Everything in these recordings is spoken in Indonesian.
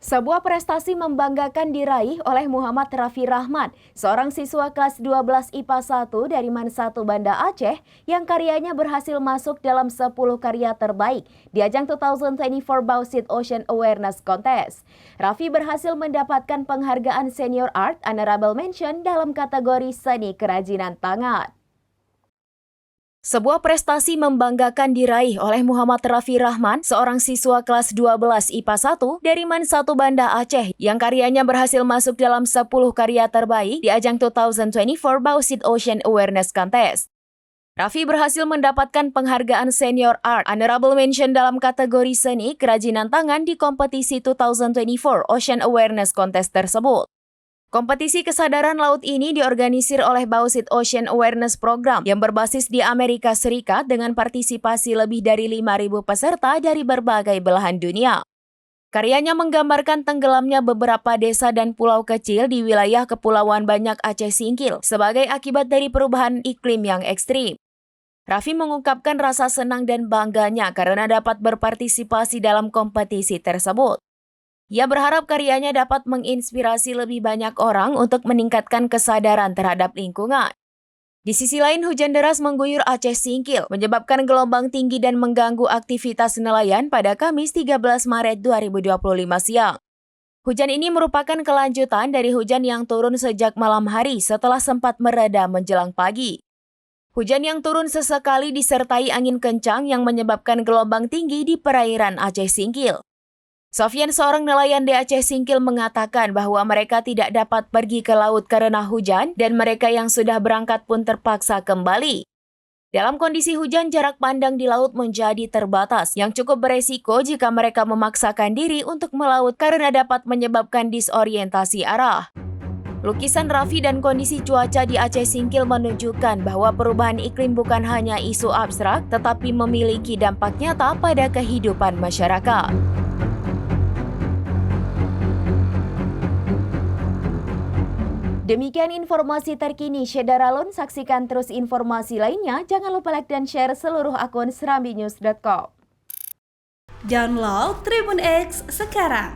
Sebuah prestasi membanggakan diraih oleh Muhammad Raffi Rahman, seorang siswa kelas 12 IPA 1 dari Man 1 Banda Aceh yang karyanya berhasil masuk dalam 10 karya terbaik di ajang 2024 Bauxite Ocean Awareness Contest. Raffi berhasil mendapatkan penghargaan Senior Art Honorable Mention dalam kategori seni kerajinan tangan. Sebuah prestasi membanggakan diraih oleh Muhammad Raffi Rahman, seorang siswa kelas 12 IPA 1 dari Man 1 Banda Aceh yang karyanya berhasil masuk dalam 10 karya terbaik di ajang 2024 Bauxite Ocean Awareness Contest. Raffi berhasil mendapatkan penghargaan Senior Art Honorable Mention dalam kategori seni kerajinan tangan di kompetisi 2024 Ocean Awareness Contest tersebut. Kompetisi kesadaran laut ini diorganisir oleh Bauxite Ocean Awareness Program yang berbasis di Amerika Serikat dengan partisipasi lebih dari 5.000 peserta dari berbagai belahan dunia. Karyanya menggambarkan tenggelamnya beberapa desa dan pulau kecil di wilayah Kepulauan Banyak Aceh Singkil sebagai akibat dari perubahan iklim yang ekstrim. Raffi mengungkapkan rasa senang dan bangganya karena dapat berpartisipasi dalam kompetisi tersebut. Ia berharap karyanya dapat menginspirasi lebih banyak orang untuk meningkatkan kesadaran terhadap lingkungan. Di sisi lain, hujan deras mengguyur Aceh Singkil, menyebabkan gelombang tinggi dan mengganggu aktivitas nelayan pada Kamis 13 Maret 2025 siang. Hujan ini merupakan kelanjutan dari hujan yang turun sejak malam hari setelah sempat mereda menjelang pagi. Hujan yang turun sesekali disertai angin kencang yang menyebabkan gelombang tinggi di perairan Aceh Singkil. Sofyan, seorang nelayan di Aceh Singkil, mengatakan bahwa mereka tidak dapat pergi ke laut karena hujan dan mereka yang sudah berangkat pun terpaksa kembali. Dalam kondisi hujan, jarak pandang di laut menjadi terbatas yang cukup beresiko jika mereka memaksakan diri untuk melaut karena dapat menyebabkan disorientasi arah. Lukisan Raffi dan kondisi cuaca di Aceh Singkil menunjukkan bahwa perubahan iklim bukan hanya isu abstrak tetapi memiliki dampak nyata pada kehidupan masyarakat. Demikian informasi terkini Syedaralun. Saksikan terus informasi lainnya. Jangan lupa like dan share seluruh akun serambinews.com. Download Tribun X sekarang.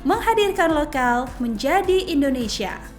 Menghadirkan lokal menjadi Indonesia.